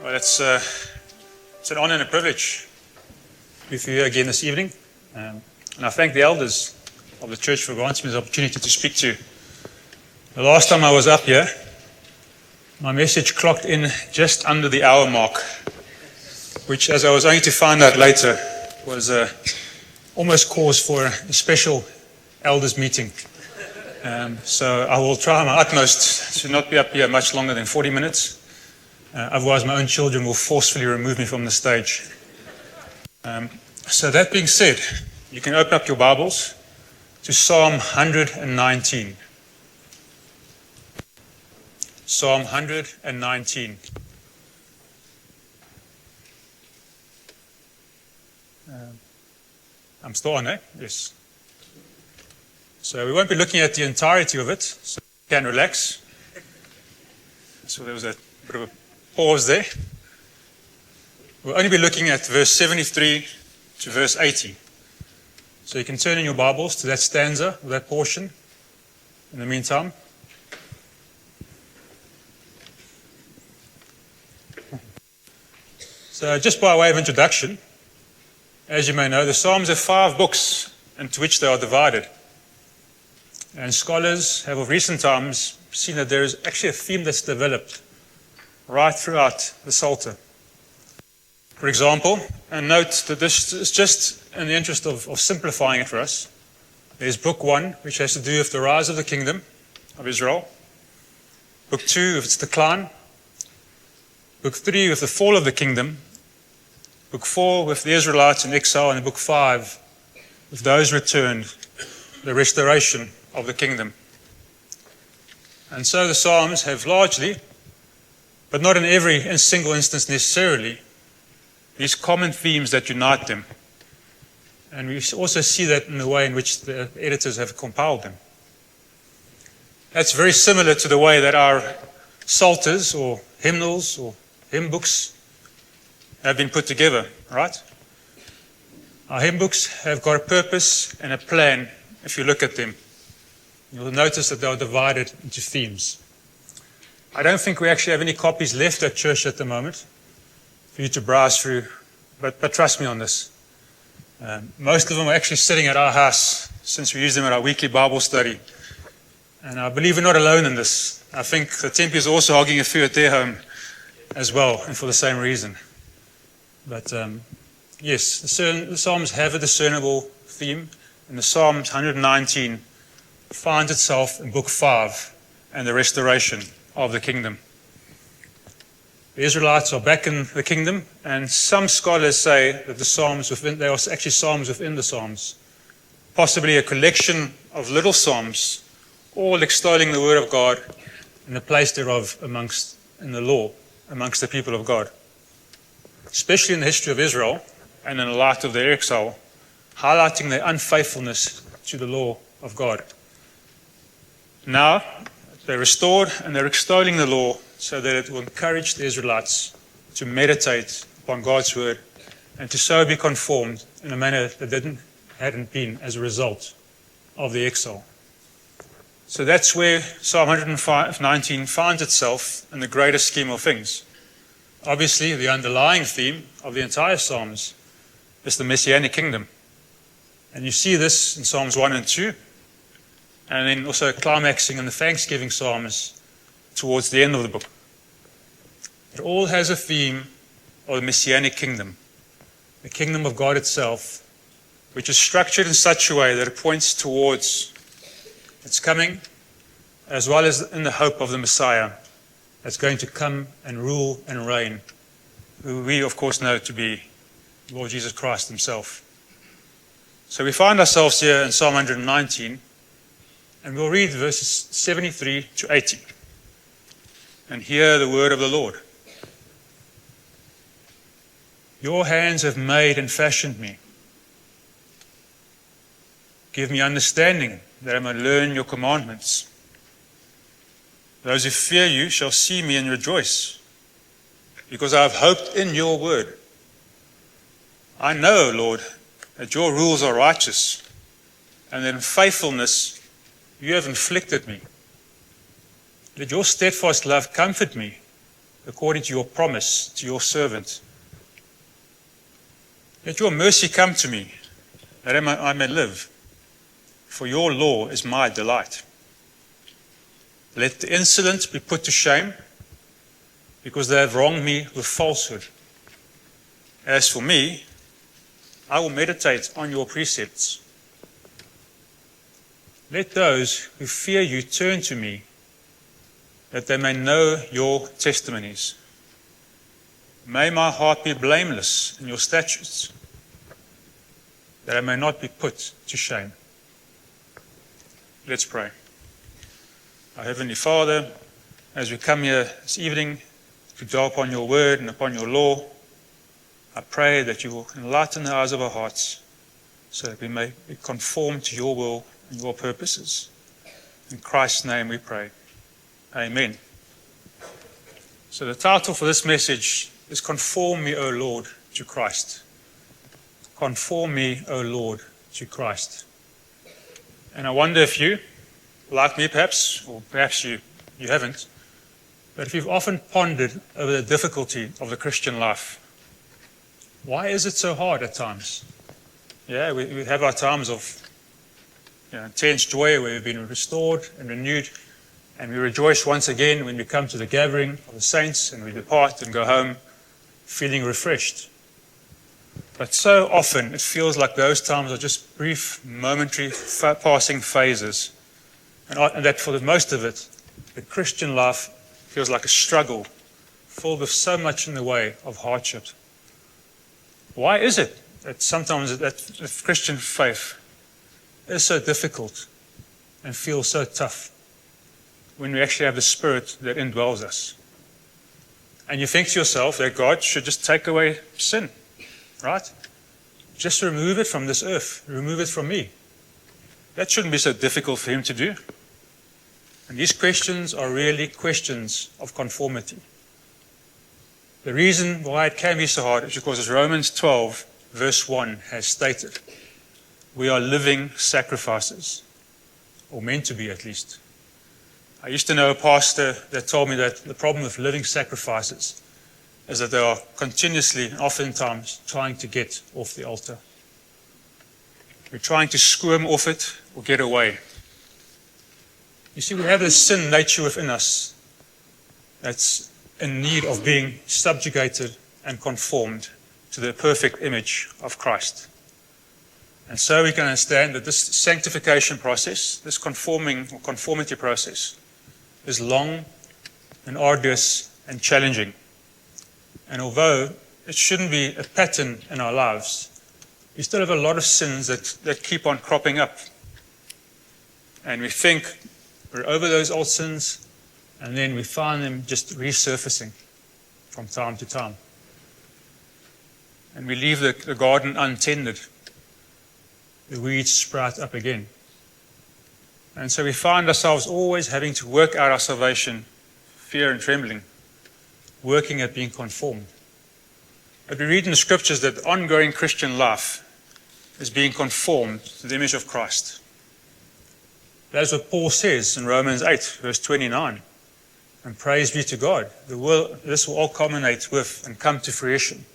Well, it's an honor and a privilege to be with you here again this evening. And I thank the elders of the church for granting me this opportunity to speak to you. The last time I was up here, my message clocked in just under the hour mark, which, as I was only to find out later, was almost cause for a special elders meeting. So I will try my utmost to not be up here much longer than 40 minutes. Otherwise, my own children will forcefully remove me from the stage. So that being said, you can open up your Bibles to Psalm 119. Psalm 119. I'm still on, eh? Yes. So we won't be looking at the entirety of it, so you can relax. So there was a bit of a pause there. We'll only be looking at verse 73 to verse 80. So you can turn in your Bibles to that stanza, or that portion, in the meantime. So just by way of introduction, as you may know, the Psalms are 5 books into which they are divided. And scholars have of recent times seen that there is actually a theme that's developed right throughout the Psalter. For example, and note that this is just in the interest of simplifying it for us. There's book 1, which has to do with the rise of the kingdom of Israel. Book 2 with its decline. Book 3 with the fall of the kingdom. Book 4 with the Israelites in exile. And book 5 with those returned, the restoration of the kingdom. And so the Psalms have largely, but not in every single instance necessarily, these common themes that unite them. And we also see that in the way in which the editors have compiled them. That's very similar to the way that our psalters or hymnals or hymn books have been put together, right? Our hymn books have got a purpose and a plan if you look at them. You'll notice that they are divided into themes. I don't think we actually have any copies left at church at the moment for you to browse through, but trust me on this. Most of them are actually sitting at our house since we use them at our weekly Bible study. And I believe we're not alone in this. I think the Tempies are also hogging a few at their home as well, and for the same reason. But yes, the Psalms have a discernible theme, and the Psalms 119 finds itself in book 5 and the restoration of the kingdom. The Israelites are back in the kingdom, and some scholars say that the Psalms they are actually Psalms within the Psalms, possibly a collection of little Psalms, all extolling the word of God and the place thereof in the law amongst the people of God. Especially in the history of Israel and in the light of their exile, highlighting their unfaithfulness to the law of God. Now, they're restored and they're extolling the law so that it will encourage the Israelites to meditate upon God's word and to so be conformed in a manner that hadn't been as a result of the exile. So that's where Psalm 119 finds itself in the greater scheme of things. Obviously, the underlying theme of the entire Psalms is the Messianic kingdom. And you see this in Psalms 1 and 2, and then also climaxing in the Thanksgiving Psalms towards the end of the book. It all has a theme of the Messianic kingdom, the kingdom of God itself, which is structured in such a way that it points towards its coming, as well as in the hope of the Messiah that's going to come and rule and reign, who we, of course, know to be Lord Jesus Christ himself. So we find ourselves here in Psalm 119, and we'll read verses 73 to 80 and hear the word of the Lord. Your hands have made and fashioned me. Give me understanding that I may learn your commandments. Those who fear you shall see me and rejoice, because I have hoped in your word. I know, Lord, that your rules are righteous, and that in faithfulness you have inflicted me. Let your steadfast love comfort me, according to your promise to your servant. Let your mercy come to me, that I may live, for your law is my delight. Let the insolent be put to shame, because they have wronged me with falsehood. As for me, I will meditate on your precepts. Let those who fear you turn to me, that they may know your testimonies. May my heart be blameless in your statutes, that I may not be put to shame. Let's pray. Our Heavenly Father, as we come here this evening to dwell upon your word and upon your law, I pray that you will enlighten the eyes of our hearts so that we may be conformed to your will and your purposes. In Christ's name we pray. Amen. So the title for this message is Conform Me, O Lord, to Christ. Conform me, O Lord, to Christ. And I wonder if you, like me perhaps, or perhaps you haven't, but if you've often pondered over the difficulty of the Christian life. Why is it so hard at times? Yeah, we have our times of intense joy where we've been restored and renewed, and we rejoice once again when we come to the gathering of the saints and we depart and go home feeling refreshed. But so often it feels like those times are just brief, momentary, passing phases. And that for the most of it, the Christian life feels like a struggle, filled with so much in the way of hardship. Why is it that sometimes that Christian faith is so difficult and feels so tough when we actually have the Spirit that indwells us? And you think to yourself that God should just take away sin, right? Just remove it from this earth, remove it from me. That shouldn't be so difficult for him to do. And these questions are really questions of conformity. The reason why it can be so hard is because, as Romans 12, verse 1 has stated, we are living sacrifices, or meant to be at least. I used to know a pastor that told me that the problem with living sacrifices is that they are continuously, oftentimes, trying to get off the altar. We're trying to squirm off it or get away. You see, we have this sin nature within us that's in need of being subjugated and conformed to the perfect image of Christ. And so we can understand that this sanctification process, this conformity process, is long and arduous and challenging. And although it shouldn't be a pattern in our lives, we still have a lot of sins that keep on cropping up. And we think we're over those old sins, and then we find them just resurfacing from time to time. And we leave the garden untended. The weeds sprout up again. And so we find ourselves always having to work out our salvation, fear and trembling, working at being conformed. But we read in the scriptures that the ongoing Christian life is being conformed to the image of Christ. That's what Paul says in Romans 8, verse 29. And praise be to God. This will all culminate with and come to fruition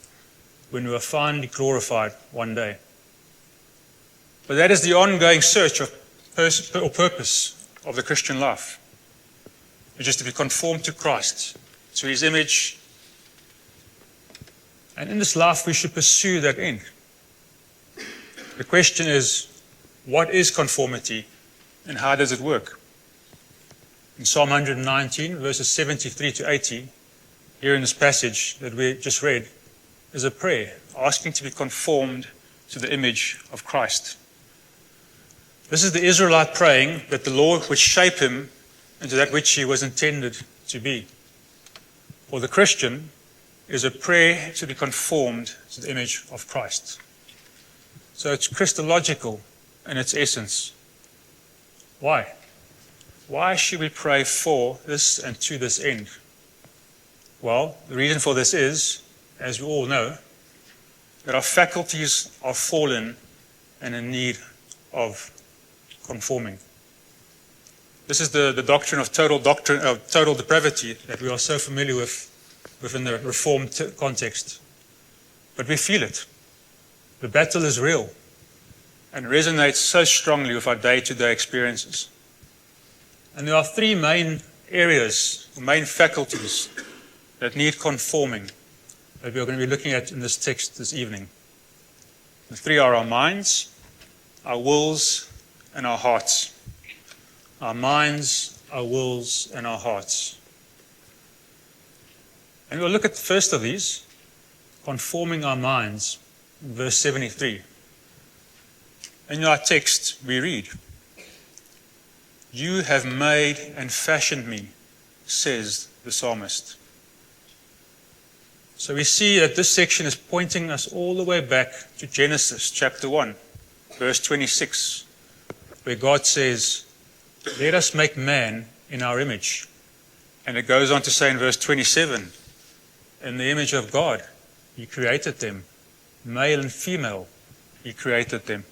when we are finally glorified one day. But that is the ongoing search or purpose of the Christian life, which is to be conformed to Christ, to his image. And in this life we should pursue that end. The question is, what is conformity and how does it work? In Psalm 119, verses 73 to 80, here in this passage that we just read, is a prayer asking to be conformed to the image of Christ. This is the Israelite praying that the Lord would shape him into that which he was intended to be. For the Christian, is a prayer to be conformed to the image of Christ. So it's Christological in its essence. Why? Why should we pray for this and to this end? Well, the reason for this is, as we all know, that our faculties are fallen and in need of conforming. This is the doctrine of total depravity that we are so familiar with within the Reformed context. But we feel it. The battle is real and resonates so strongly with our day-to-day experiences. And there are three main areas, main faculties that need conforming that we are going to be looking at in this text this evening. The three are our minds, our wills, and our hearts. Our minds, our wills, and our hearts. And we'll look at the first of these, conforming our minds, in verse 73. In our text, we read, "You have made and fashioned me," says the psalmist. So we see that this section is pointing us all the way back to Genesis chapter 1, verse 26, where God says, "Let us make man in our image." And it goes on to say in verse 27, "In the image of God, He created them. Male and female, He created them."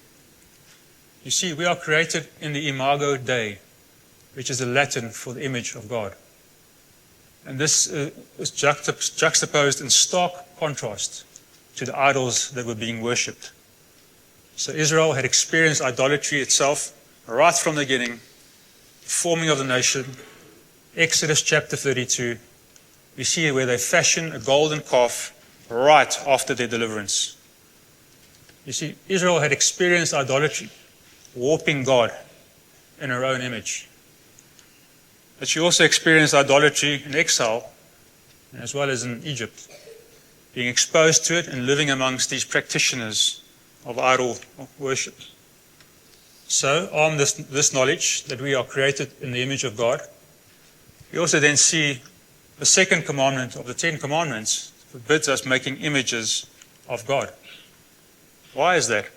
You see, we are created in the imago Dei, which is the Latin for the image of God. And this is juxtaposed in stark contrast to the idols that were being worshipped. So Israel had experienced idolatry itself right from the beginning, the forming of the nation. Exodus chapter 32, we see where they fashion a golden calf right after their deliverance. You see, Israel had experienced idolatry, warping God in her own image. But she also experienced idolatry in exile, as well as in Egypt, being exposed to it and living amongst these practitioners of idol worship. So, on this knowledge that we are created in the image of God, we also then see the second commandment of the 10 Commandments forbids us making images of God. Why is that?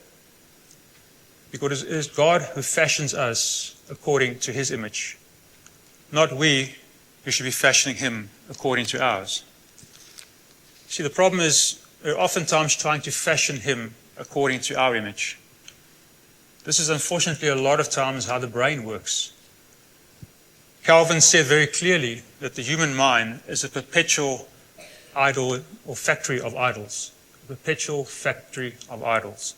Because it is God who fashions us according to His image, not we who should be fashioning Him according to ours. See, the problem is we're oftentimes trying to fashion Him according to our image. This is unfortunately a lot of times how the brain works. Calvin said very clearly that the human mind is a perpetual idol or factory of idols. A perpetual factory of idols.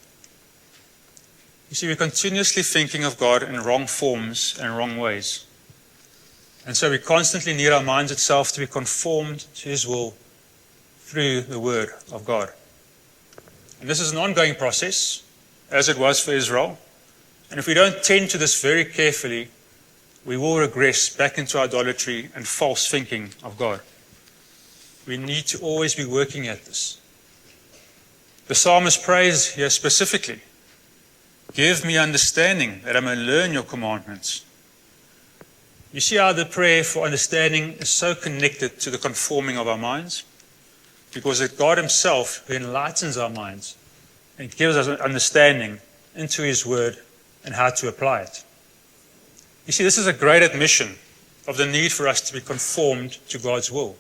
You see, we're continuously thinking of God in wrong forms and wrong ways. And so we constantly need our minds itself to be conformed to His will through the Word of God. And this is an ongoing process, as it was for Israel. And if we don't tend to this very carefully, we will regress back into idolatry and false thinking of God. We need to always be working at this. The psalmist prays here specifically, "Give me understanding that I may learn your commandments." You see how the prayer for understanding is so connected to the conforming of our minds? Because it's God Himself who enlightens our minds and gives us an understanding into His Word and how to apply it. You see, this is a great admission of the need for us to be conformed to God's will.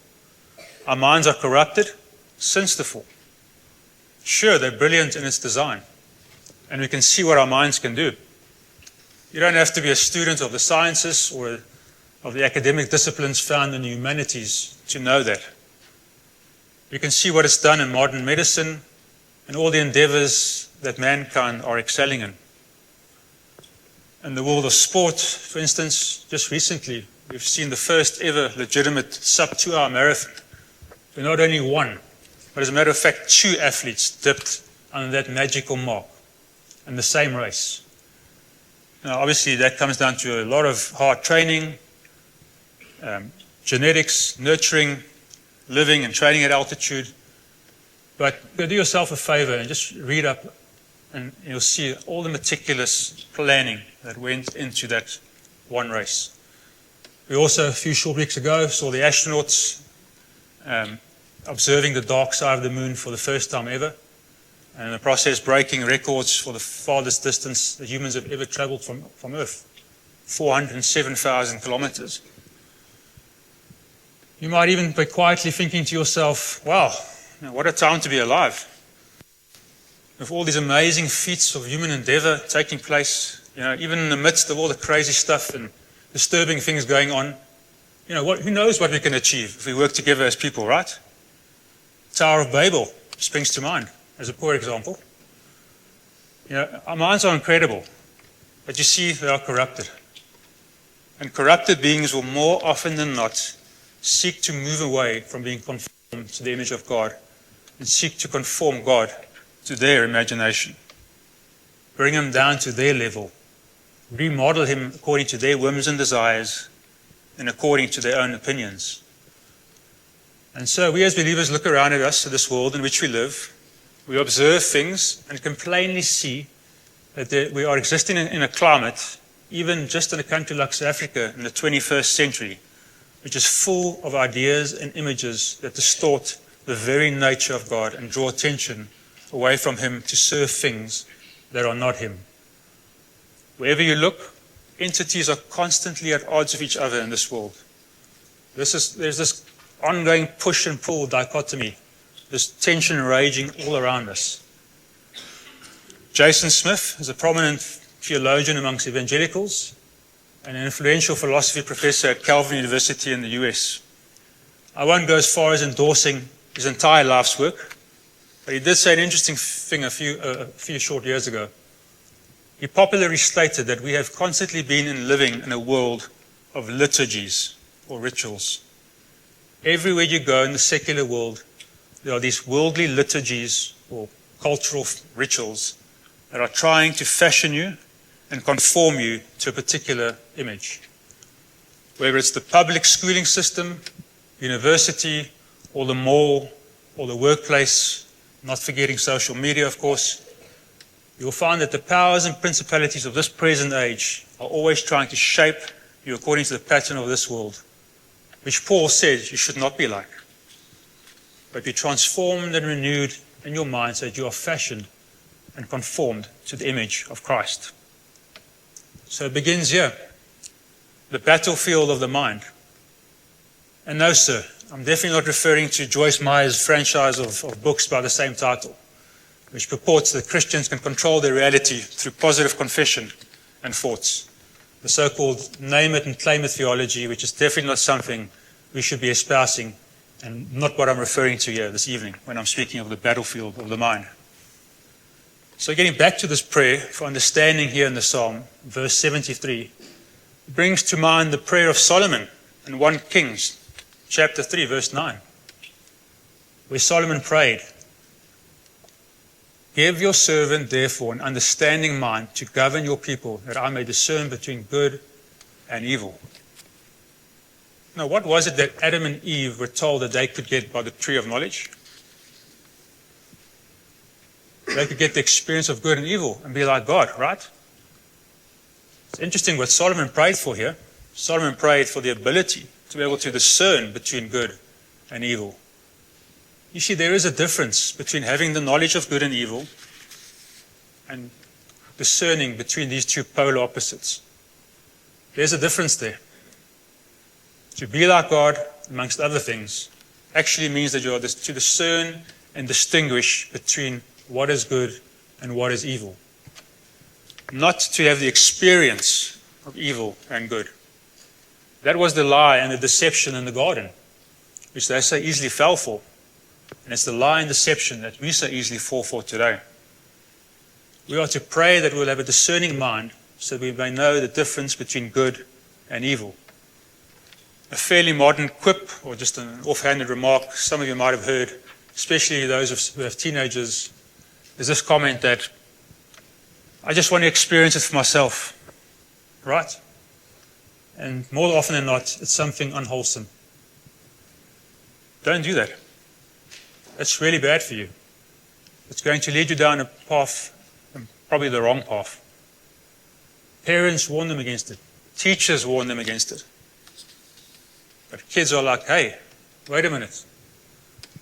Our minds are corrupted since the fall. Sure, they're brilliant in its design, and we can see what our minds can do. You don't have to be a student of the sciences or of the academic disciplines found in the humanities to know that. We can see what is done in modern medicine and all the endeavors that mankind are excelling in. In the world of sport, for instance, just recently, we've seen the first ever legitimate sub-2-hour marathon, where not only one, but as a matter of fact, 2 athletes dipped under that magical mark in the same race. Now, obviously, that comes down to a lot of hard training, genetics, nurturing, living and training at altitude. But do yourself a favor and just read up, and you'll see all the meticulous planning that went into that one race. We also, a few short weeks ago, saw the astronauts observing the dark side of the moon for the first time ever, and in the process breaking records for the farthest distance that humans have ever traveled from Earth, 407,000 kilometers. You might even be quietly thinking to yourself, wow, what a time to be alive. With all these amazing feats of human endeavor taking place, even in the midst of all the crazy stuff and disturbing things going on, who knows what we can achieve if we work together as people, right? Tower of Babel springs to mind as a poor example. Our minds are incredible, but you see they are corrupted. And corrupted beings will more often than not seek to move away from being conformed to the image of God and seek to conform God to their imagination. Bring him down to their level. Remodel him according to their whims and desires and according to their own opinions. And so we as believers look around at us, at this world in which we live. We observe things and can plainly see that we are existing in a climate, even just in a country like South Africa in the 21st century, which is full of ideas and images that distort the very nature of God and draw attention away from him to serve things that are not him. Wherever you look, entities are constantly at odds with each other in this world. There's this ongoing push and pull dichotomy, this tension raging all around us. Jason Smith is a prominent theologian amongst evangelicals and an influential philosophy professor at Calvin University in the US. I won't go as far as endorsing his entire life's work, but he did say an interesting thing a few short years ago. He popularly stated that we have constantly been living in a world of liturgies or rituals. Everywhere you go in the secular world, there are these worldly liturgies or cultural rituals that are trying to fashion you and conform you to a particular image. Whether it's the public schooling system, university, or the mall, or the workplace, not forgetting social media, of course, you'll find that the powers and principalities of this present age are always trying to shape you according to the pattern of this world, which Paul says you should not be like, but be transformed and renewed in your mind so that you are fashioned and conformed to the image of Christ. So it begins here, the battlefield of the mind. And no, sir, I'm definitely not referring to Joyce Meyer's franchise of books by the same title, which purports that Christians can control their reality through positive confession and thoughts. The so-called name it and claim it theology, which is definitely not something we should be espousing, and not what I'm referring to here this evening when I'm speaking of the battlefield of the mind. So getting back to this prayer for understanding here in the Psalm, verse 73, it brings to mind the prayer of Solomon in 1 Kings chapter 3, verse 9, where Solomon prayed, "Give your servant, therefore, an understanding mind to govern your people, that I may discern between good and evil." Now, what was it that Adam and Eve were told that they could get by the tree of knowledge? They could get the experience of good and evil and be like God, right? It's interesting what Solomon prayed for here. Solomon prayed for the ability to be able to discern between good and evil. You see, there is a difference between having the knowledge of good and evil and discerning between these two polar opposites. There's a difference there. To be like God, amongst other things, actually means that you are to discern and distinguish between what is good and what is evil. Not to have the experience of evil and good. That was the lie and the deception in the garden, which they so easily fell for. And it's the lie and deception that we so easily fall for today. We are to pray that we'll have a discerning mind so that we may know the difference between good and evil. A fairly modern quip, or just an offhanded remark, some of you might have heard, especially those who have teenagers, is this comment that, "I just want to experience it for myself," right? And more often than not, it's something unwholesome. Don't do that. That's really bad for you. It's going to lead you down a path, probably the wrong path. Parents warn them against it. Teachers warn them against it. But kids are like, "Hey, wait a minute.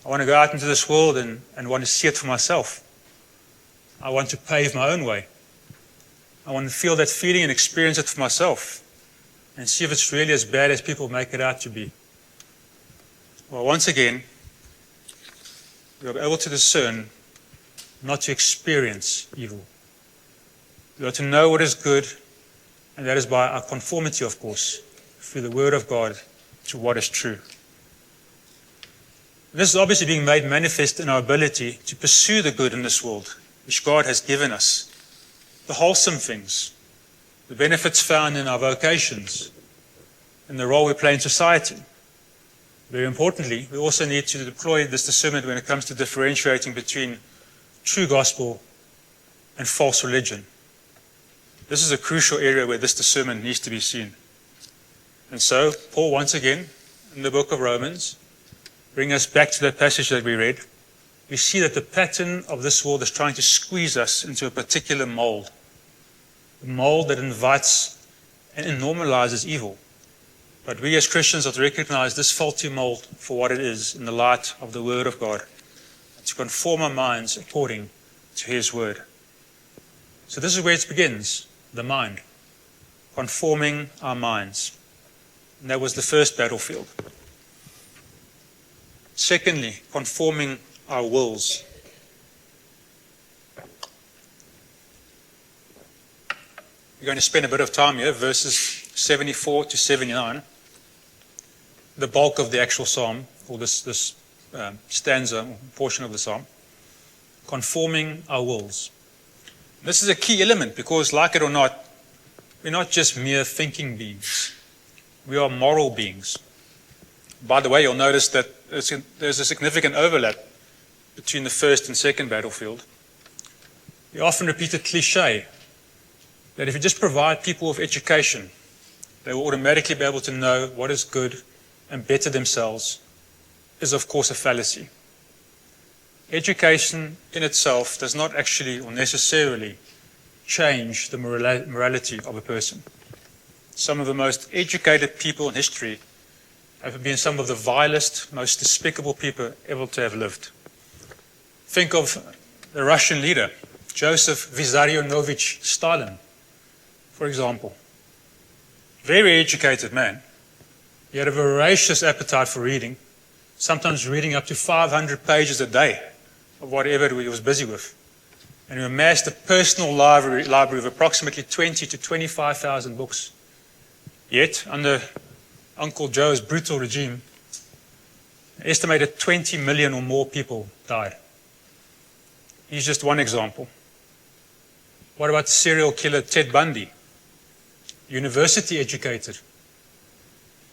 I want to go out into this world and want to see it for myself. I want to pave my own way. I want to feel that feeling and experience it for myself and see if it's really as bad as people make it out to be." Well, once again, we are able to discern, not to experience evil. We are to know what is good, and that is by our conformity, of course, through the Word of God to what is true. And this is obviously being made manifest in our ability to pursue the good in this world, which God has given us. The wholesome things, the benefits found in our vocations, and the role we play in society. Very importantly, we also need to deploy this discernment when it comes to differentiating between true gospel and false religion. This is a crucial area where this discernment needs to be seen. And so, Paul, once again, in the book of Romans, bring us back to that passage that we read. We see that the pattern of this world is trying to squeeze us into a particular mold. A mold that invites and normalizes evil. But we as Christians are to recognize this faulty mold for what it is in the light of the Word of God, and to conform our minds according to His Word. So this is where it begins, the mind, conforming our minds. And that was the first battlefield. Secondly, conforming our wills. We're going to spend a bit of time here, verses 74 to 79. The bulk of the actual psalm, or this stanza, portion of the psalm, conforming our wills. This is a key element because, like it or not, we're not just mere thinking beings. We are moral beings. By the way, you'll notice that there's a significant overlap between the first and second battlefield. The often repeated cliche that if you just provide people with education, they will automatically be able to know what is good and better themselves is, of course, a fallacy. Education in itself does not actually or necessarily change the morality of a person. Some of the most educated people in history have been some of the vilest, most despicable people ever to have lived. Think of the Russian leader, Joseph Vissarionovich Stalin, for example. Very educated man. He had a voracious appetite for reading, sometimes reading up to 500 pages a day of whatever he was busy with. And he amassed a personal library of approximately 20 to 25,000 books. Yet, under Uncle Joe's brutal regime, an estimated 20 million or more people died. He's just one example. What about serial killer Ted Bundy? University educated.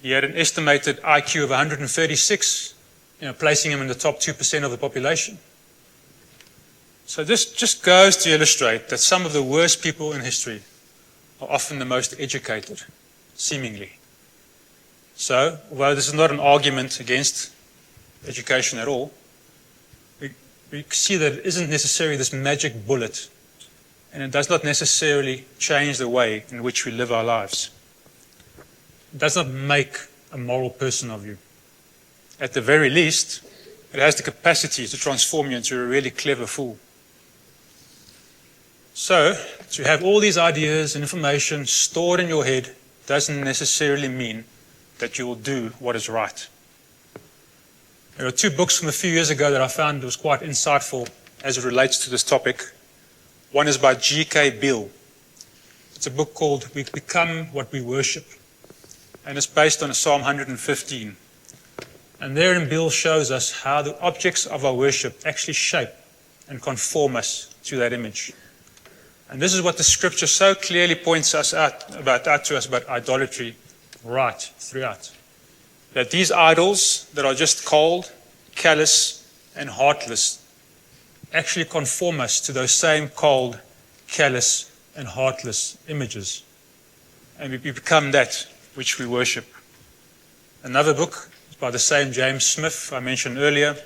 He had an estimated IQ of 136, placing him in the top 2% of the population. So this just goes to illustrate that some of the worst people in history are often the most educated, seemingly. So, although this is not an argument against education at all, we see that it isn't necessarily this magic bullet, and it does not necessarily change the way in which we live our lives. It does not make a moral person of you. At the very least, it has the capacity to transform you into a really clever fool. So, to have all these ideas and information stored in your head doesn't necessarily mean that you will do what is right. There are two books from a few years ago that I found was quite insightful as it relates to this topic. One is by G.K. Beale. It's a book called We Become What We Worship, and it's based on Psalm 115. And therein Beale shows us how the objects of our worship actually shape and conform us to that image. And this is what the scripture so clearly points us out to us about idolatry right throughout. That these idols that are just cold, callous, and heartless actually conform us to those same cold, callous, and heartless images. And we become that which we worship. Another book is by the same James Smith I mentioned earlier.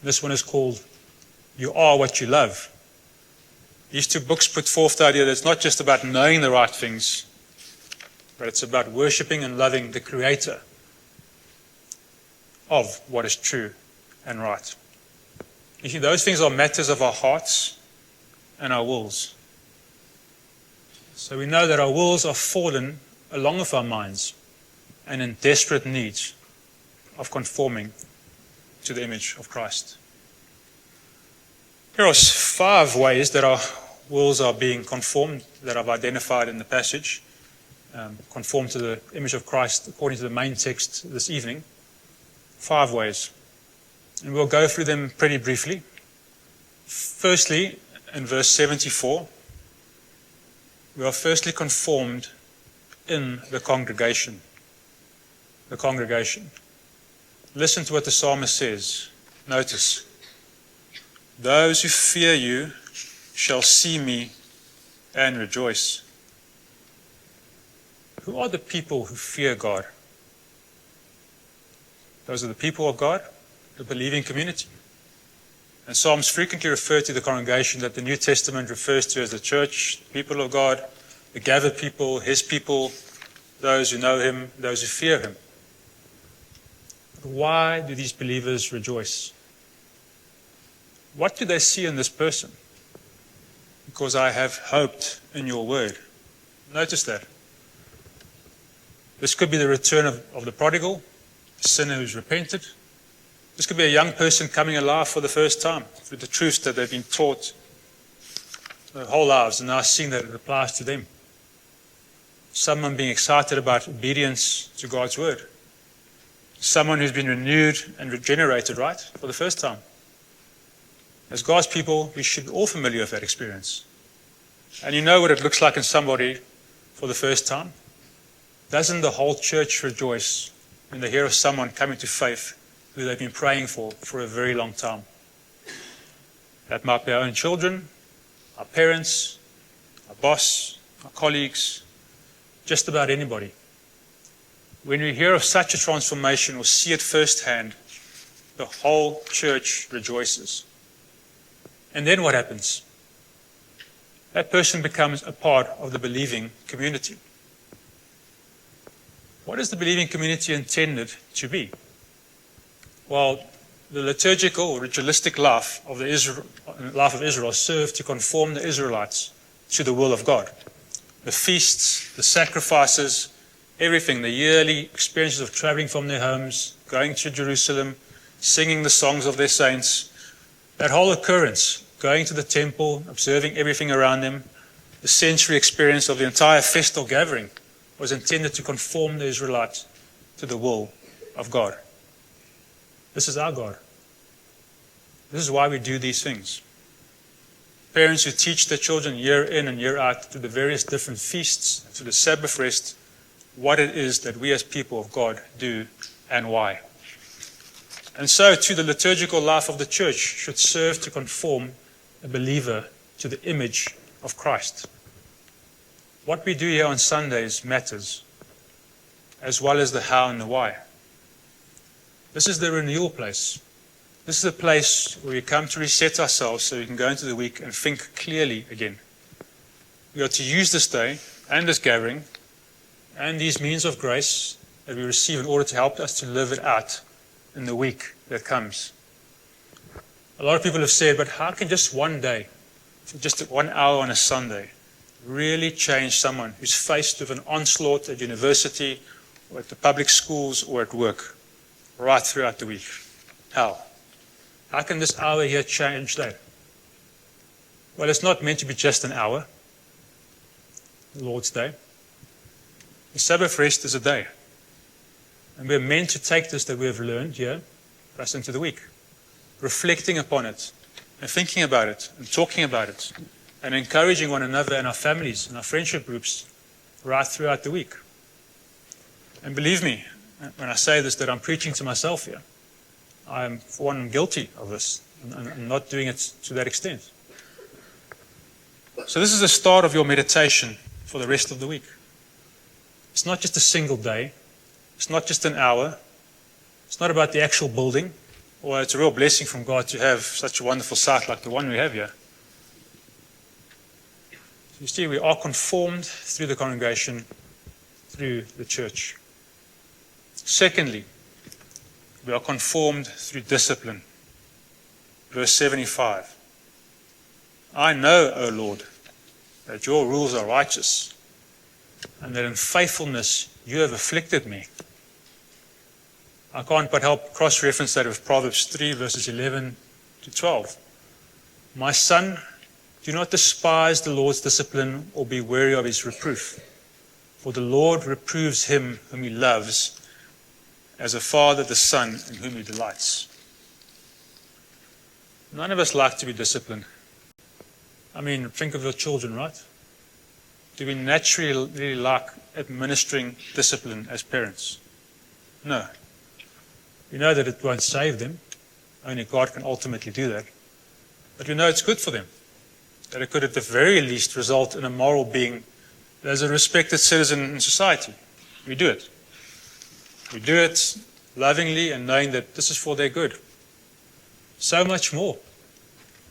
This one is called You Are What You Love. These two books put forth the idea that it's not just about knowing the right things, but it's about worshipping and loving the Creator of what is true and right. You see, those things are matters of our hearts and our wills. So we know that our wills are fallen along with our minds and in desperate need of conforming to the image of Christ. Here are 5 ways that our wills are being conformed that I've identified in the passage, conformed to the image of Christ according to the main text this evening. 5 ways. and we'll go through them pretty briefly. Firstly, in verse 74, we are firstly conformed in the congregation. The congregation. Listen to what the psalmist says. Notice, those who fear you shall see me and rejoice. Who are the people who fear God? Those are the people of God, the believing community. And Psalms frequently refer to the congregation that the New Testament refers to as the church, the people of God, the gathered people, his people, those who know him, those who fear him. But why do these believers rejoice? What do they see in this person? Because I have hoped in your word. Notice that. This could be the return of the prodigal, the sinner who's repented. This could be a young person coming alive for the first time through the truths that they've been taught their whole lives and now seeing that it applies to them. Someone being excited about obedience to God's word. Someone who's been renewed and regenerated, right, for the first time. As God's people, we should be all familiar with that experience. And you know what it looks like in somebody for the first time? Doesn't the whole church rejoice when they hear of someone coming to faith who they've been praying for a very long time? That might be our own children, our parents, our boss, our colleagues, just about anybody. When we hear of such a transformation or see it firsthand, the whole church rejoices. And then what happens? That person becomes a part of the believing community. What is the believing community intended to be? Well, the liturgical or ritualistic life of Israel served to conform the Israelites to the will of God. The feasts, the sacrifices, everything, the yearly experiences of traveling from their homes, going to Jerusalem, singing the songs of their saints, that whole occurrence, going to the temple, observing everything around them, the sensory experience of the entire festal gathering was intended to conform the Israelites to the will of God. This is our God. This is why we do these things. Parents who teach their children year in and year out through the various different feasts, through the Sabbath rest, what it is that we as people of God do and why. And so too the liturgical life of the church should serve to conform a believer to the image of Christ. What we do here on Sundays matters, as well as the how and the why. This is the renewal place. This is a place where we come to reset ourselves so we can go into the week and think clearly again. We are to use this day and this gathering and these means of grace that we receive in order to help us to live it out in the week that comes. A lot of people have said, but how can just one day, just 1 hour on a Sunday, really change someone who's faced with an onslaught at university or at the public schools or at work right throughout the week? How? How can this hour here change that? Well, it's not meant to be just an hour, the Lord's Day. The Sabbath rest is a day. And we're meant to take this that we have learned here, us into the week, reflecting upon it and thinking about it and talking about it and encouraging one another and our families and our friendship groups right throughout the week. And believe me, when I say this, that I'm preaching to myself here. I am, for one, guilty of this and not doing it to that extent. So this is the start of your meditation for the rest of the week. It's not just a single day. It's not just an hour. It's not about the actual building. Well, it's a real blessing from God to have such a wonderful site like the one we have here. So you see, we are conformed through the congregation, through the church. Secondly, we are conformed through discipline. Verse 75. I know, O Lord, that your rules are righteous, and that in faithfulness you have afflicted me. I can't but help cross-reference that with Proverbs 3, verses 11 to 12. My son, do not despise the Lord's discipline or be weary of his reproof. For the Lord reproves him whom he loves, as a father the son in whom he delights. None of us like to be disciplined. I mean, think of your children, right? Do we naturally really like administering discipline as parents? No. We know that it won't save them. Only God can ultimately do that. But we know it's good for them. That it could at the very least result in a moral being that is a respected citizen in society. We do it. We do it lovingly and knowing that this is for their good. So much more.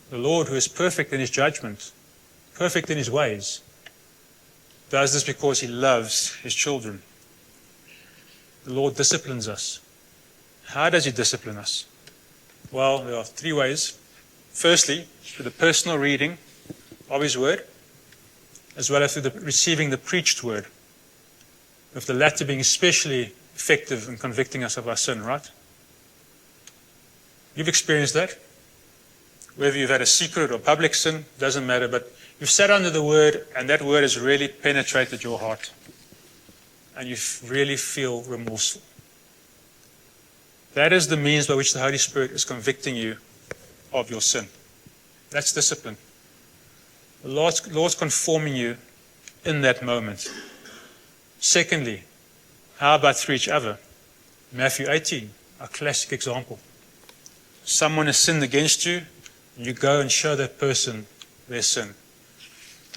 The Lord, who is perfect in his judgment, perfect in his ways, does this because he loves his children. The Lord disciplines us. How does he discipline us? Well, there are three ways. Firstly, through the personal reading of his word, as well as through receiving the preached word, with the latter being especially effective in convicting us of our sin, right? You've experienced that. Whether you've had a secret or public sin, doesn't matter, but you've sat under the word and that word has really penetrated your heart and you really feel remorseful. That is the means by which the Holy Spirit is convicting you of your sin. That's discipline. The Lord's conforming you in that moment. Secondly, how about through each other? Matthew 18, a classic example. Someone has sinned against you, and you go and show that person their sin.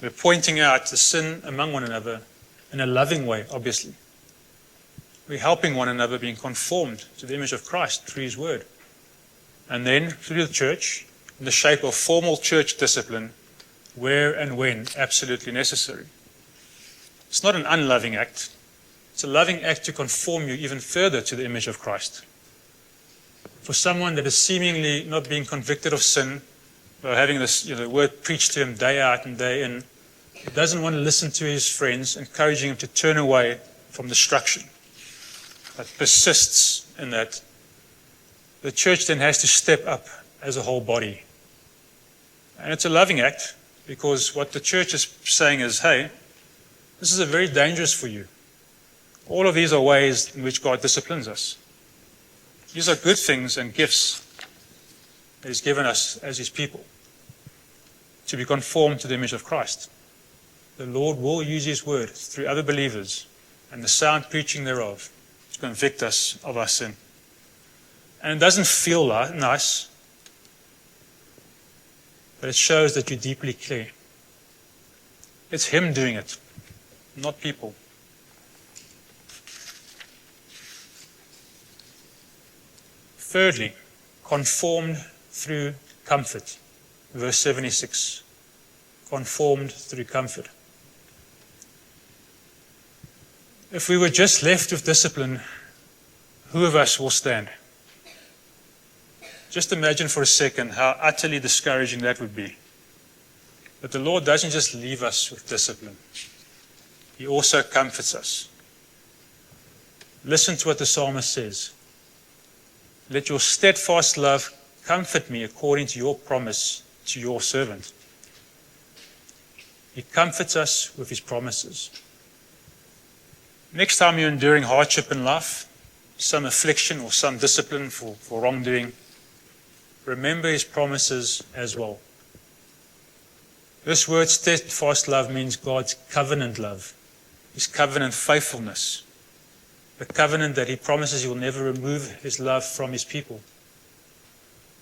We're pointing out the sin among one another in a loving way, obviously. We're helping one another being conformed to the image of Christ through his word. And then through the church, in the shape of formal church discipline, where and when absolutely necessary. It's not an unloving act. It's a loving act to conform you even further to the image of Christ. For someone that is seemingly not being convicted of sin, or having this word preached to him day out and day in, doesn't want to listen to his friends, encouraging him to turn away from destruction, but persists in that, the church then has to step up as a whole body. And it's a loving act, because what the church is saying is, hey, this is very dangerous for you. All of these are ways in which God disciplines us. These are good things and gifts that he's given us as his people, to be conformed to the image of Christ. The Lord will use his word through other believers and the sound preaching thereof to convict us of our sin. And it doesn't feel nice, but it shows that you deeply care. It's him doing it, not people. Thirdly, conformed through comfort. Verse 76. Conformed through comfort. If we were just left with discipline, who of us will stand? Just imagine for a second how utterly discouraging that would be. But the Lord doesn't just leave us with discipline. He also comforts us. Listen to what the psalmist says. Let your steadfast love comfort me according to your promise to your servant. He comforts us with his promises. Next time you're enduring hardship in life, some affliction or some discipline for wrongdoing, remember his promises as well. This word steadfast love means God's covenant love, his covenant faithfulness, the covenant that he promises he will never remove his love from his people.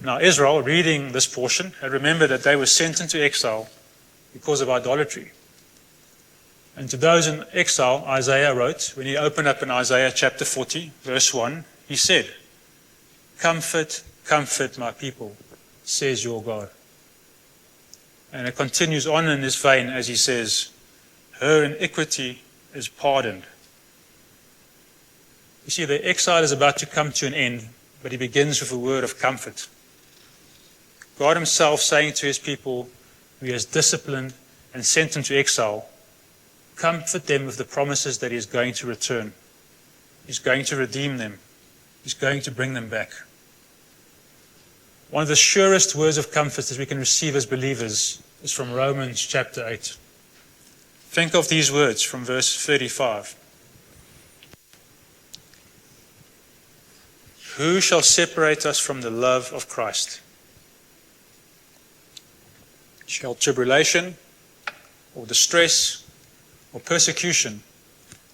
Now Israel, reading this portion, had remembered that they were sent into exile because of idolatry. And to those in exile, Isaiah wrote, when he opened up in Isaiah chapter 40, verse 1, he said, "Comfort, comfort my people, says your God." And it continues on in this vein as he says, "Her iniquity is pardoned." You see, the exile is about to come to an end, but he begins with a word of comfort. God himself saying to his people, who he has disciplined and sent into exile, comfort them with the promises that he is going to return. He's going to redeem them. He's going to bring them back. One of the surest words of comfort that we can receive as believers is from Romans chapter 8. Think of these words from verse 35. Who shall separate us from the love of Christ? shall tribulation, or distress, or persecution,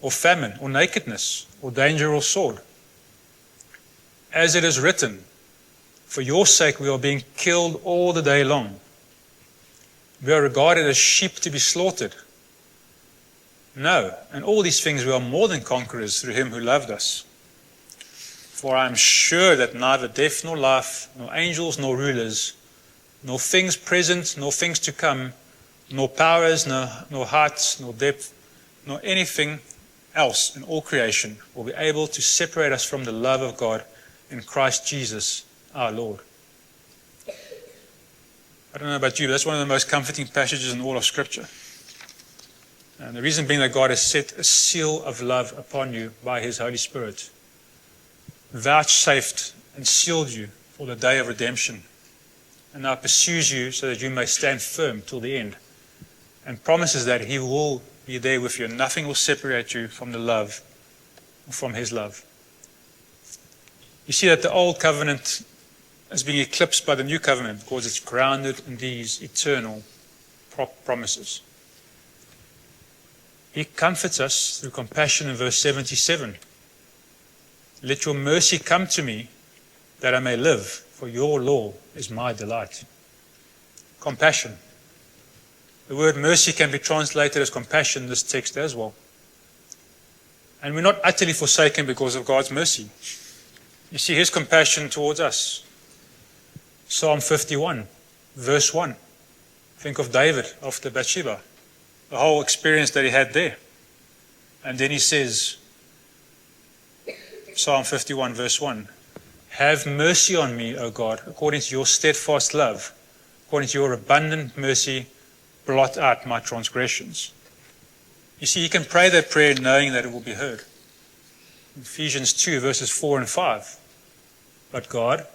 or famine, or nakedness, or danger, or sword. As it is written, for your sake we are being killed all the day long. We are regarded as sheep to be slaughtered. No, in all these things we are more than conquerors through him who loved us. For I am sure that neither death nor life, nor angels nor rulers, nor things present nor things to come, nor powers, nor height, nor depth, nor anything else in all creation will be able to separate us from the love of God in Christ Jesus our Lord. I don't know about you, but that's one of the most comforting passages in all of Scripture. And the reason being that God has set a seal of love upon you by his Holy Spirit, vouchsafed and sealed you for the day of redemption, and now pursues you so that you may stand firm till the end, and promises that he will be there with you. Nothing will separate you from the love, from his love. You see that the old covenant is being eclipsed by the new covenant because it's grounded in these eternal promises. He comforts us through compassion in verse 77. Let your mercy come to me, that I may live, for your law is my delight. Compassion. The word mercy can be translated as compassion in this text as well. And we're not utterly forsaken because of God's mercy. You see his compassion towards us. Psalm 51, verse 1. Think of David after Bathsheba, the whole experience that he had there. And then he says, Psalm 51, verse 1, have mercy on me, O God, according to your steadfast love, according to your abundant mercy, blot out my transgressions. You see, you can pray that prayer knowing that it will be heard. Ephesians 2, verses 4 and 5. But God,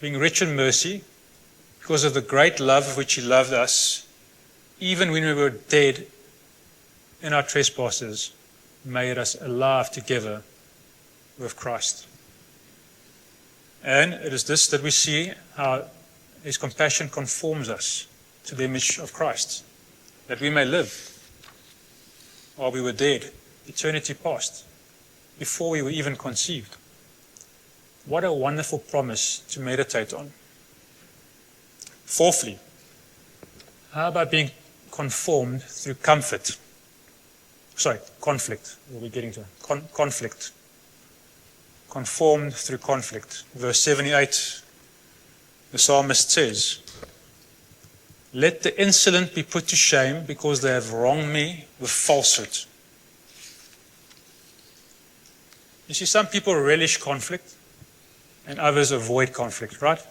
being rich in mercy, because of the great love with which he loved us, even when we were dead in our trespasses, made us alive together with Christ. And it is this that we see how his compassion conforms us to the image of Christ, that we may live while we were dead, eternity past, before we were even conceived. What a wonderful promise to meditate on. Fourthly, how about being conformed through conflict? We'll be getting to conflict. Conformed through conflict. Verse 78, the psalmist says, let the insolent be put to shame because they have wronged me with falsehood. You see, some people relish conflict and others avoid conflict, right?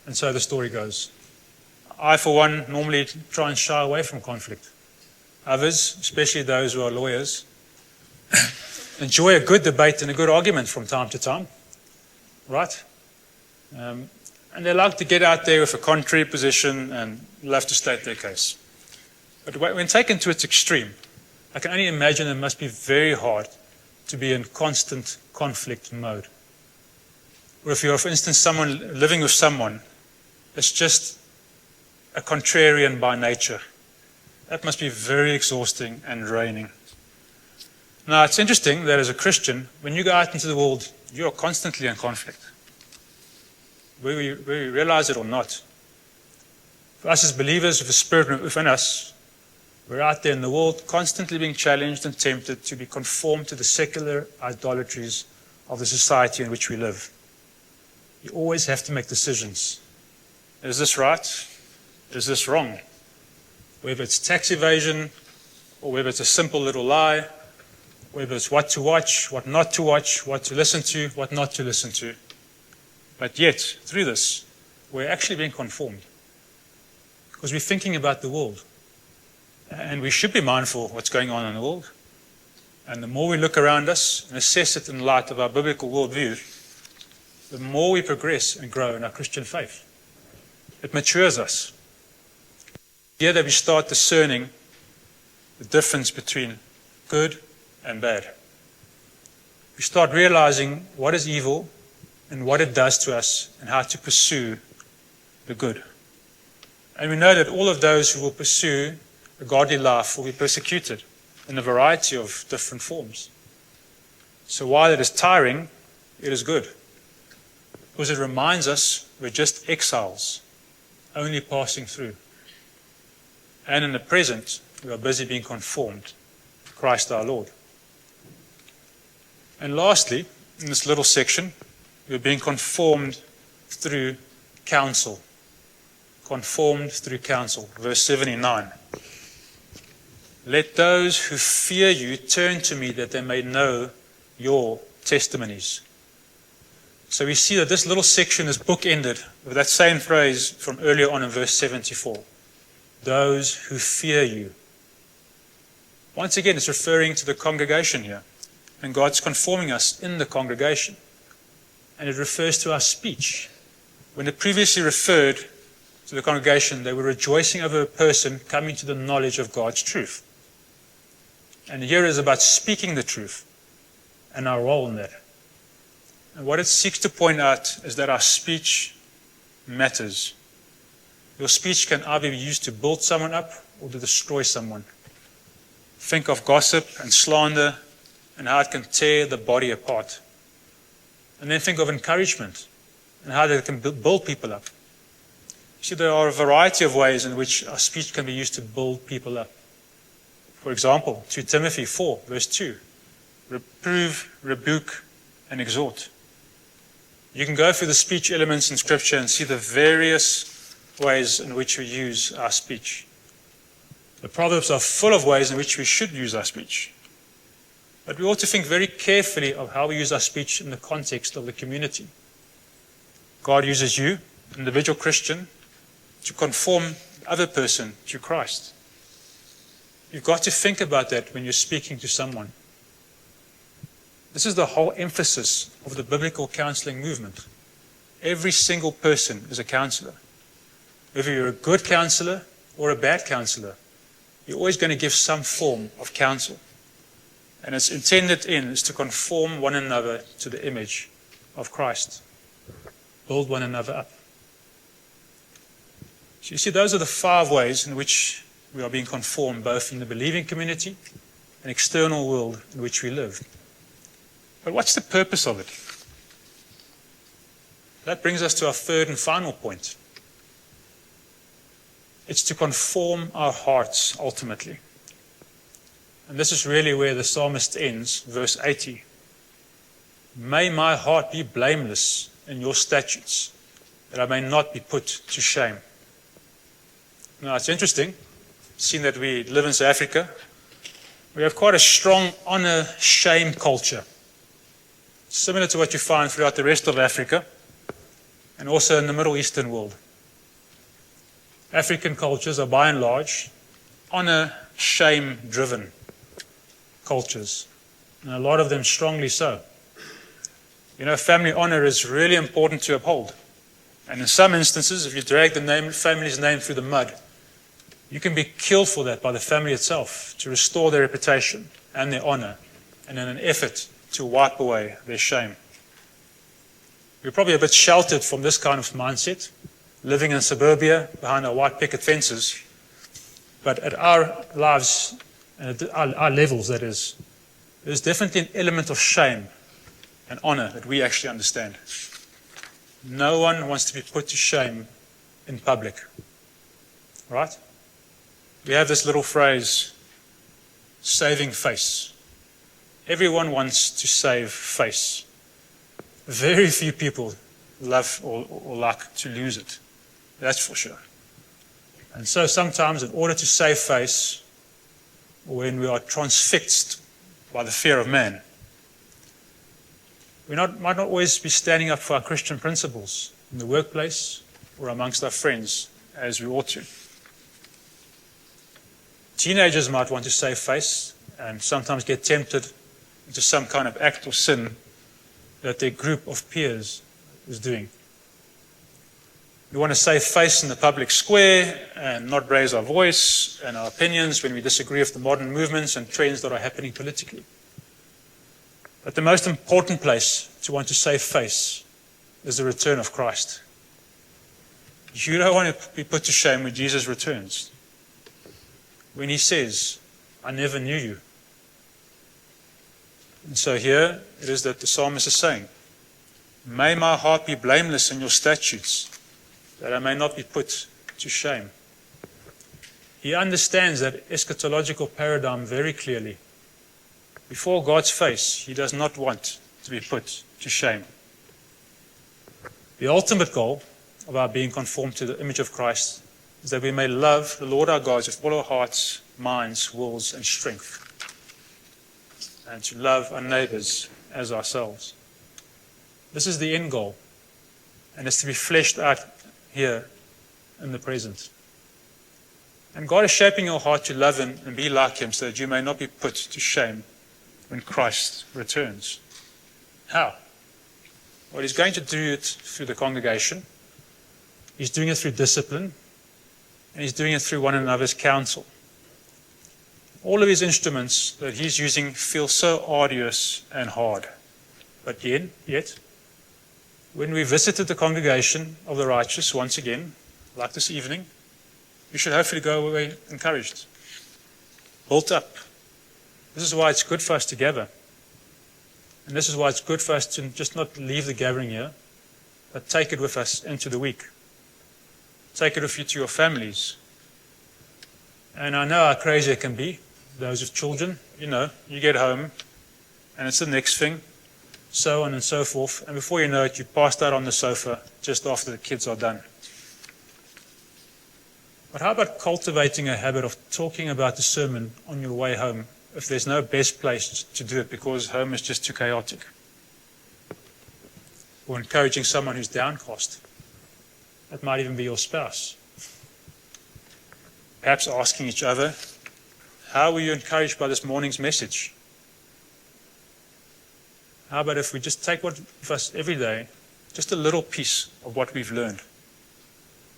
And so the story goes. I, for one, normally try and shy away from conflict. Others, especially those who are lawyers, enjoy a good debate and a good argument from time to time, right? And they like to get out there with a contrary position and love to state their case. But when taken to its extreme, I can only imagine it must be very hard to be in constant conflict mode. Or if you're, for instance, living with someone that's just a contrarian by nature, that must be very exhausting and draining. Now, it's interesting that as a Christian, when you go out into the world, you are constantly in conflict, whether we realize it or not. For us as believers with the Spirit within us, we're out there in the world constantly being challenged and tempted to be conformed to the secular idolatries of the society in which we live. You always have to make decisions. Is this right? Is this wrong? Whether it's tax evasion, or whether it's a simple little lie, whether it's what to watch, what not to watch, what to listen to, what not to listen to. But yet, through this, we're actually being conformed. Because we're thinking about the world. And we should be mindful of what's going on in the world. And the more we look around us and assess it in light of our biblical worldview, the more we progress and grow in our Christian faith. It matures us. Here that we start discerning the difference between good and bad. We start realizing what is evil and what it does to us and how to pursue the good. And we know that all of those who will pursue a godly life will be persecuted in a variety of different forms. So while it is tiring, it is good, because it reminds us we're just exiles, only passing through. And in the present, we are busy being conformed to Christ our Lord. And lastly, in this little section, we're being conformed through counsel. Conformed through counsel. Verse 79. Let those who fear you turn to me that they may know your testimonies. So we see that this little section is bookended with that same phrase from earlier on in verse 74. Those who fear you. Once again, it's referring to the congregation here. And God's conforming us in the congregation. And it refers to our speech. When it previously referred to the congregation, they were rejoicing over a person coming to the knowledge of God's truth. And here is about speaking the truth and our role in that. And what it seeks to point out is that our speech matters. Your speech can either be used to build someone up or to destroy someone. Think of gossip and slander and how it can tear the body apart. And then think of encouragement and how that can build people up. See, there are a variety of ways in which our speech can be used to build people up. For example, 2 Timothy 4, verse 2. Reprove, rebuke, and exhort. You can go through the speech elements in Scripture and see the various ways in which we use our speech. The Proverbs are full of ways in which we should use our speech. But we ought to think very carefully of how we use our speech in the context of the community. God uses you, individual Christian, to conform the other person to Christ. You've got to think about that when you're speaking to someone. This is the whole emphasis of the biblical counseling movement. Every single person is a counselor. Whether you're a good counselor or a bad counselor, you're always going to give some form of counsel. And its intended end is to conform one another to the image of Christ. Build one another up. So you see, those are the 5 ways in which we are being conformed, both in the believing community and external world in which we live. But what's the purpose of it? That brings us to our third and final point. It's to conform our hearts ultimately. And this is really where the psalmist ends, verse 80. May my heart be blameless in your statutes, that I may not be put to shame. Now, it's interesting, seeing that we live in South Africa, we have quite a strong honor-shame culture, similar to what you find throughout the rest of Africa, and also in the Middle Eastern world. African cultures are by and large honor-shame driven cultures, and a lot of them strongly so. You know, family honor is really important to uphold. And in some instances, if you drag the family's name through the mud, you can be killed for that by the family itself to restore their reputation and their honor, and in an effort to wipe away their shame. We're probably a bit sheltered from this kind of mindset, living in suburbia behind our white picket fences. But at our lives, and at our levels, that is, there's definitely an element of shame and honor that we actually understand. No one wants to be put to shame in public. Right? We have this little phrase, saving face. Everyone wants to save face. Very few people love or like to lose it. That's for sure. And so sometimes in order to save face, when we are transfixed by the fear of man, we might not always be standing up for our Christian principles in the workplace or amongst our friends as we ought to. Teenagers might want to save face and sometimes get tempted into some kind of act or sin that their group of peers is doing. We want to save face in the public square and not raise our voice and our opinions when we disagree with the modern movements and trends that are happening politically. But the most important place to want to save face is the return of Christ. You don't want to be put to shame when Jesus returns. When he says, I never knew you. And so here it is that the psalmist is saying, may my heart be blameless in your statutes, that I may not be put to shame. He understands that eschatological paradigm very clearly. Before God's face, he does not want to be put to shame. The ultimate goal of our being conformed to the image of Christ is that we may love the Lord our God with all our hearts, minds, wills, and strength, and to love our neighbors as ourselves. This is the end goal, and it's to be fleshed out here in the present. And God is shaping your heart to love Him and be like Him so that you may not be put to shame when Christ returns. How? Well, He's going to do it through the congregation. He's doing it through discipline, and He's doing it through one another's counsel. All of His instruments that He's using feel so arduous and hard. But yet, when we visited the congregation of the righteous once again, like this evening, you should hopefully go away encouraged, built up. This is why it's good for us to gather. And this is why it's good for us to just not leave the gathering here, but take it with us into the week. Take it with you to your families. And I know how crazy it can be. Those with children, you get home and it's the next thing, so on and so forth. And before you know it, you passed out on the sofa just after the kids are done. But how about cultivating a habit of talking about the sermon on your way home if there's no best place to do it because home is just too chaotic? Or encouraging someone who's downcast. That might even be your spouse. Perhaps asking each other, how were you encouraged by this morning's message? How about if we just take with us every day, just a little piece of what we've learned,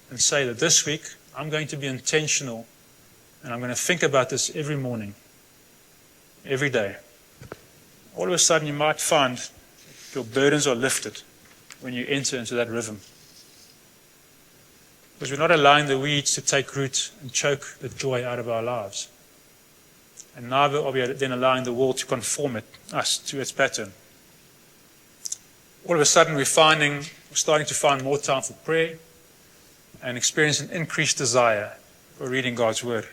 and say that this week I'm going to be intentional and I'm going to think about this every morning, every day. All of a sudden you might find your burdens are lifted when you enter into that rhythm. Because we're not allowing the weeds to take root and choke the joy out of our lives. And neither are we then allowing the world to conform us to its pattern. All of a sudden we're starting to find more time for prayer and experience an increased desire for reading God's Word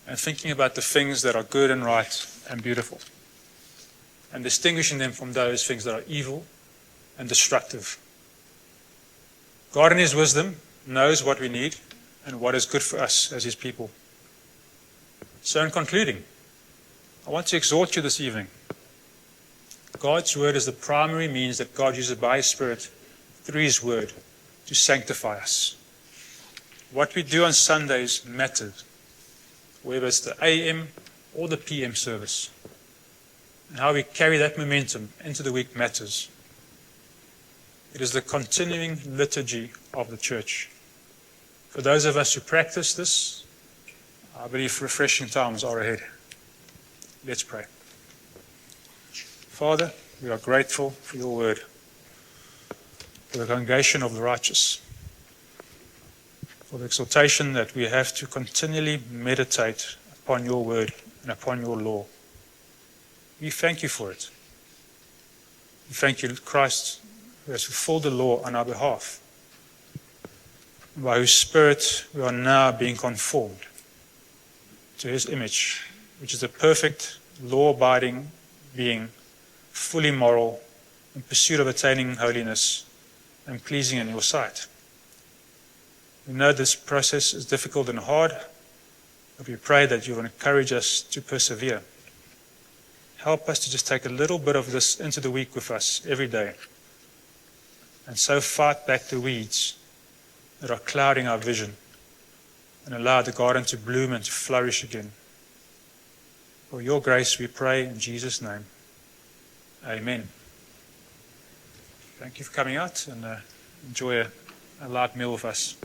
and thinking about the things that are good and right and beautiful and distinguishing them from those things that are evil and destructive. God in His wisdom knows what we need and what is good for us as His people. So in concluding, I want to exhort you this evening. God's Word is the primary means that God uses by His Spirit through His Word to sanctify us. What we do on Sundays matters, whether it's the AM or the PM service. And how we carry that momentum into the week matters. It is the continuing liturgy of the church. For those of us who practice this, I believe refreshing times are ahead. Let's pray. Father, we are grateful for your word, for the congregation of the righteous, for the exhortation that we have to continually meditate upon your word and upon your law. We thank you for it. We thank you, Christ, who has fulfilled the law on our behalf, by whose Spirit we are now being conformed to His image, which is a perfect, law-abiding being, fully moral, in pursuit of attaining holiness and pleasing in your sight. We know this process is difficult and hard, but we pray that you will encourage us to persevere. Help us to just take a little bit of this into the week with us every day, and so fight back the weeds that are clouding our vision, and allow the garden to bloom and to flourish again. For your grace we pray in Jesus' name. Amen. Thank you for coming out, and enjoy a light meal with us.